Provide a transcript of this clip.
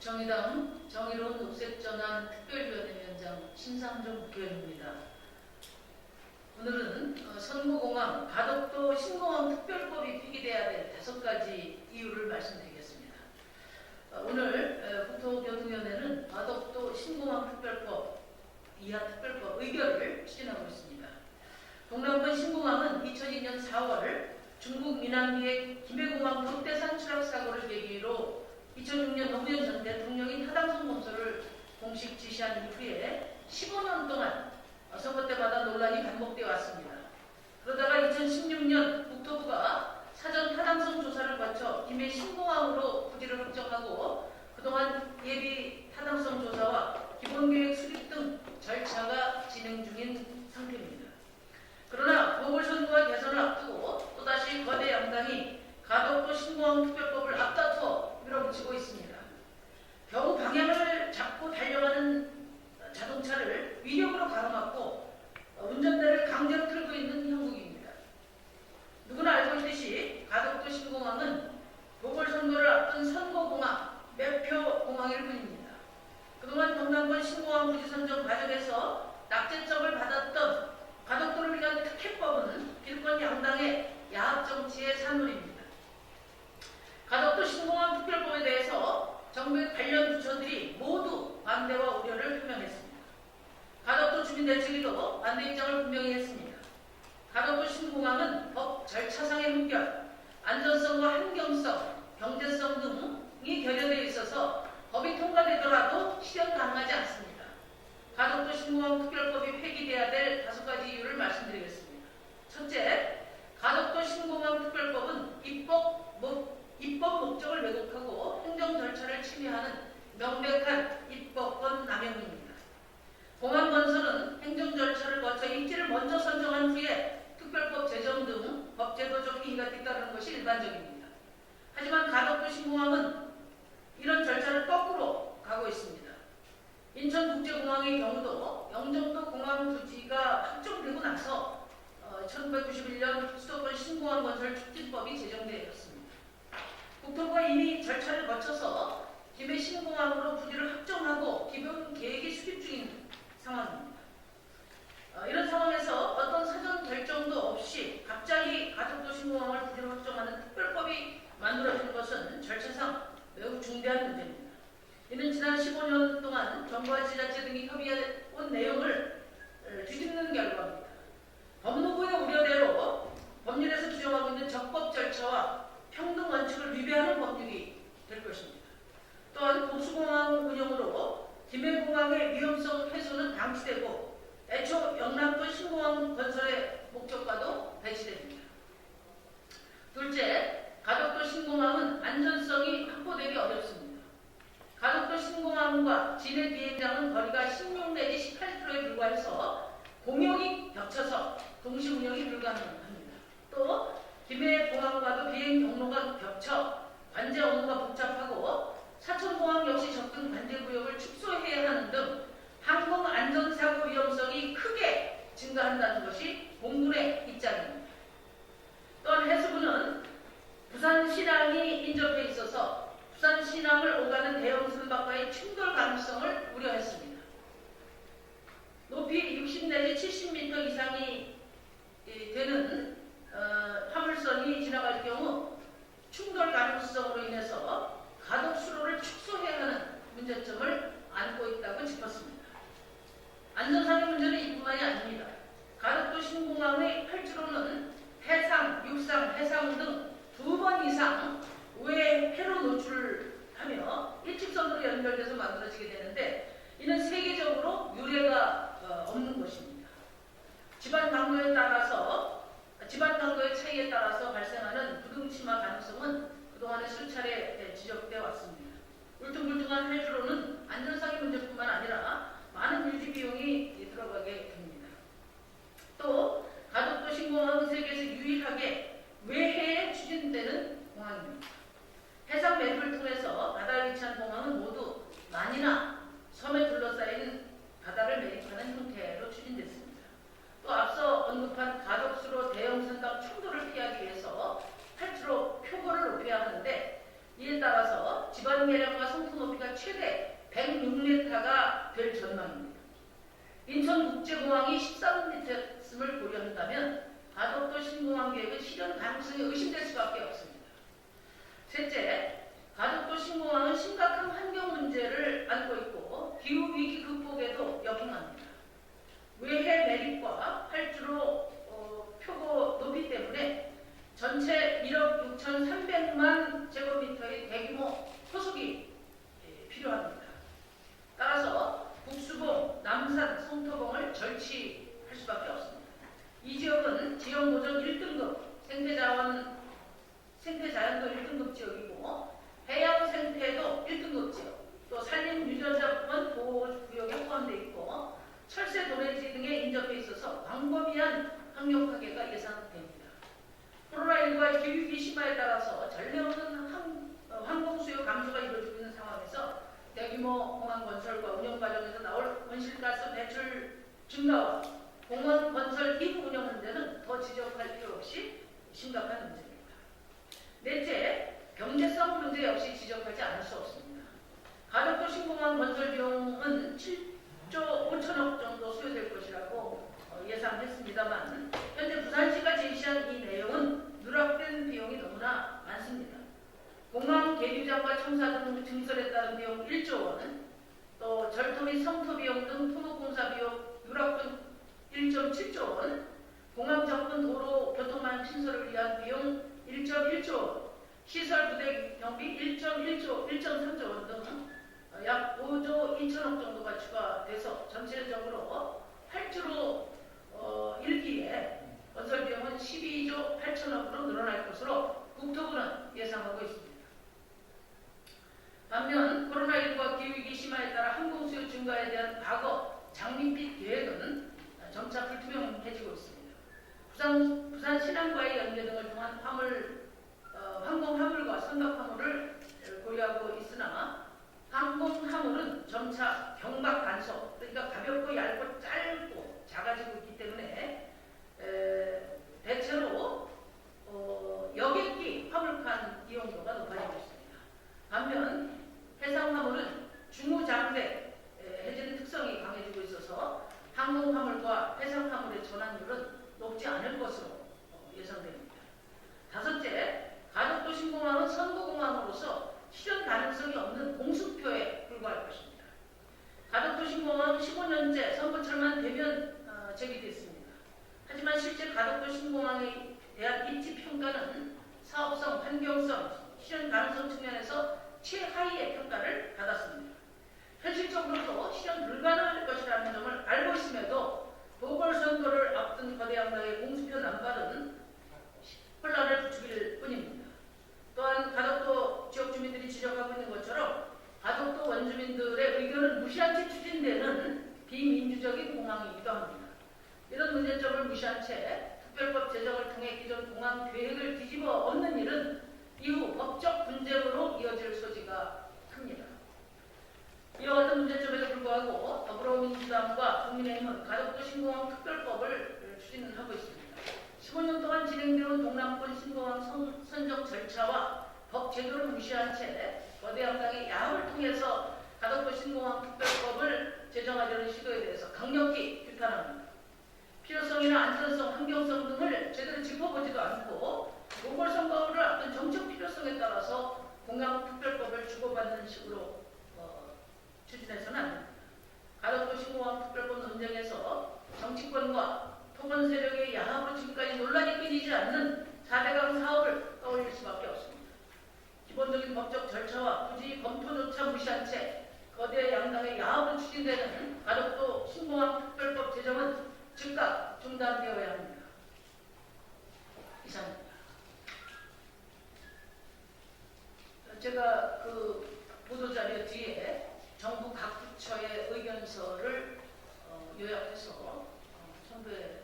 정의당 정의로운 녹색전환 특별위원회위원장 신상정 국회의원입니다. 오늘은 선거공항, 가덕도 신공항 특별법이 폐기돼야 될 5가지 이유를 말씀드리겠습니다. 오늘 국토교통위원회는 가덕도 신공항 특별법, 이하 특별법 의결을 추진하고 있습니다. 동남권 신공항은 2002년 4월 중국 민항기의 김해공항 덕대산 추락 사고를 계기로 2006년 노무현 전 대통령이 타당성 검토를 공식 지시한 이후에 15년 동안 선거 때마다 논란이 반복되어 왔습니다. 그러다가 2016년 국토부가 사전 타당성 조사를 거쳐 김해 신공항으로 부지를 확정하고 그동안 예비 타당성 조사와 기본계획 수립 등 절차가 진행 중인 상태입니다. 그러나 보궐선거와 대선을 앞두고 또다시 거대 양당이 가덕도 신공항 특별법을 앞다투어 밀어붙이고 있습니다. 겨우 방향을 잡고 달려가는 자동차를 위력으로 가로막고 운전대를 강제로 틀고 있는 형국입니다. 누구나 알고 있듯이 가덕도 신공항은 보궐선거를 앞둔 선거공항, 매표공항일 뿐입니다. 그동안 동남권 신공항 부지 선정 과정에서 낙제점을 받았던 가덕도를 위한 특혜법은 길권 양당의 야합 정치의 산물입니다. 가덕도 신공항 특별법에 대해서 정부의 관련 부처들이 모두 반대와 우려를 표명했습니다. 가덕도 주민대책위도 반대 입장을 분명히 했습니다. 가덕도 신공항은 법 절차상의 흠결, 안전성과 환경성, 경제성 등이 결여되어 있어서 법이 통과되더라도 실현 가능하지 않습니다. 가덕도 신공항 특별법이 폐기돼야 될 5가지 이유를 말씀드리겠습니다. 첫째, 가덕도 신공항 특별법은 입법 목적을 왜곡하고 행정 절차를 침해하는 명백한 입법권 남용입니다. 공항 건설은 행정 절차를 거쳐 입지를 먼저 선정한 후에 특별법 제정 등 법제도적 행위가 뒤따르는 것이 일반적입니다. 하지만 가덕도 신공항은 이런 절차를 거꾸로 가고 있습니다. 인천국제공항의 경우도 영종도 공항 부지가 확정되고 나서 1991년 수도권 신공항 건설 촉진법이 제정되었습니다. 국토부가 이미 절차를 거쳐서 김해 신공항으로 부지를 확정하고 기본 계획이 수립 중인 상황입니다. 이런 상황에서 어떤 사전 결정도 없이 갑자기 가덕도 신공항을 부지로 확정하는 특별법이 만들어지는 것은 절차상 매우 중대한 문제입니다. 이는 지난 15년 동안 정부와 지자체 등이 협의해온 내용을 뒤집는 결과입니다. 법무부의 우려대로 법률에서 규정하고 있는 적법 절차와 평등 원칙을 위배하는 법률이 될 것입니다. 또한 보수공항 운영으로 김해공항의 위험성 해소는 방치되고 애초 영남권 신공항 건설의 목적과도 배치됩니다. 둘째, 가덕도 신공항은 안전성이 확보되기 어렵습니다. 가덕도 신공항과 진해 비행장은 거리가 16 내지 18km에 불과해서 공역이 겹쳐서 동시 운영이 불가능합니다. 또 김해공항과도 비행 경로가 겹쳐 관제 업무가 복잡하고 사천공항 역시 접근 관제구역을 축소해야 하는 등 항공 안전사고 위험성이 크게 증가한다는 것이 공군의 입장입니다. 또한 해수부는 부산신항이 인접해 있어서 부산신항을 오가는 대형 선박과의 충돌 가능성을 우려했습니다. 높이 60 내지 70m 이상이 되는 화물선이 지나갈 경우 충돌 가능성으로 인해서 가덕수로를 축소해야 하는 문제점을 안고 있다고 짚었습니다. 안전상의 문제는 이뿐만이 아닙니다. 가덕도 신공항의 활주로는 해상, 육상, 해상 등 2번 이상 우회 해로 노출하며 일직선으로 연결돼서 만들어지게 되는데 이는 세계적으로 유례가 없는 것입니다. 지반 강도의 차이에 따라서 발생하는 부등침하 가능성은 그동안에 수차례 지적되어 왔습니다. 울퉁불퉁한 활주로는 안전상의 문제뿐만 아니라 많은 유지 비용이 들어가게 됩니다. 또 가덕도 신공항은 세계에서 유일하게 외해에 추진되는 공항입니다. 해상 매듭을 통해서 바다에 위치한 공항은 모두 만이나 섬에 둘러싸인 바다를 매립하는 형태로 추진됐습니다. 또 앞서 언급한 가덕수로 대형 선박 충돌을 피하기 위해서 활주로 표고를 높여야 하는데 이에 따라서 지반 계량과 성토 높이가 최대 106m가 될 전망입니다. 인천국제공항이 13m였음을 고려한다면 가덕도 신공항 계획은 실현 가능성이 의심될 수밖에 없습니다. 셋째, 가덕도 신공항은 심각한 환경 문제를 안고 있고 기후 위기 극복에도 역행합니다. 외해 매립과 활주로 표고 높이 때문에 전체 1억 6,300만 제곱미터의 대규모 호석이 필요합니다. 따라서 북수봉, 남산, 성토봉을 절취할 수밖에 없습니다. 이 지역은 지형보전 1등급, 생태자연도 1등급 지역이고 해양 생태도 1등급 지역, 또 산림유전자권 보호구역에 포함되어 있고 철새, 도래지 등에 인접해 있어서 광범위한 항력파괴가 예상됩니다. 코로나19와 기후위기 심화에 따라서 전례없는 항공수요 감소가 이루어지고 있는 상황에서 대규모 공항 건설과 운영 과정에서 나올 온실가스 배출 증가와 공항 건설 이후 운영 문제는 더 지적할 필요 없이 심각한 문제입니다. 넷째, 경제성 문제 역시 지적하지 않을 수 없습니다. 가덕도 신공항 건설 비용은 7조 5천억 정도 수요될 것이라고 예상했습니다만 현재 부산시가 제시한 이 내용은 누락된 비용이 너무나 많습니다. 공항 계류장과 청사 등 증설에 따른 비용 1조 원, 또 절토 및 성토 비용 등 토목공사 비용 누락분 1.7조 원, 공항 접근 도로 교통망 신설을 위한 비용 1.1조 원, 시설 부대 경비 1.3조 원 등 약 5조 2천억 정도가 추가돼서 전체적으로 8조로 1기에 건설 비용은 12조 8천억으로 늘어날 것으로 국토부는 예상하고 있습니다. 반면 코로나19와 기후위기 심화에 따라 항공수요 증가에 대한 과거 장밋빛 계획은 점차 불투명해지고 있습니다. 부산 신항과의 연계 등을 통한 항공화물과 선박화물을 고려하고 있으나 항공화물은 점차 경박 간섭, 그러니까 가볍고 얇고 짧고 작아지고 있기 때문에 대체로 여객기 화물칸 이용도가 높아지고 있습니다. 반면 해상화물은 중후장대 해제는 특성이 강해지고 있어서 항공화물과 해상화물의 전환율은 높지 않을 것으로 예상됩니다. 다섯째, 가덕도 신공항은 선거공항으로서 실현 가능성이 없는 공수표에 불과할 것입니다. 가덕도 신공항은 15년째 선거철만 되면 제기됐습니다. 하지만 실제 가덕도 신공항에 대한 입지평가는 사업성, 환경성, 실현 가능성 측면에서 최하위의 평가를 받았습니다. 현실적으로도 실현 불가능할 것이라는 점을 알고 있음에도 보궐선거를 앞둔 거대 양당의 공수표 남발은 혼란을 부추길 뿐입니다. 또한 가덕도 지역 주민들이 지적하고 있는 것처럼 가덕도 원주민들의 의견을 무시한 채 추진되는 비민주적인 공항이기도 합니다. 이런 문제점을 무시한 채 특별법 제정을 통해 기존 공항 계획을 뒤집어 엎는 일은 이후 법적 분쟁으로 이어질 소지가 큽니다. 이와 같은 문제점에도 불구하고 더불어민주당과 국민의힘은 가덕도 신공항 특별법을 추진하고 있습니다. 15년 동안 진행되어온 동남권 신공항 선정 절차와 법 제도를 무시한 채 거대 양당의 야합을 통해서 가덕도 신공항 특별법을 제정하려는 시도에 대해서 강력히 비판합니다. 필요성이나 안전성, 환경성 등을 제대로 짚어보지도 않고 보궐선거를 앞둔 정책 필요성에 따라서 공항특별법을 주고받는 식으로 추진해서는 안 됩니다. 가덕도 신공항 특별법 논쟁에서 정치권과 토건 세력의 야합으로 지금까지 논란이 끊이지 않는 4대강 사업을 떠올릴 수밖에 없습니다. 기본적인 법적 절차와 굳이 검토조차 무시한 채 거대 양당의 야합으로 추진되는 가덕도 신공항 특별법 제정은 즉각 중단되어야 합니다. 이상입니다. 제가 그 보도자료 뒤에 정부 각 부처의 의견서를 요약해서 첨부해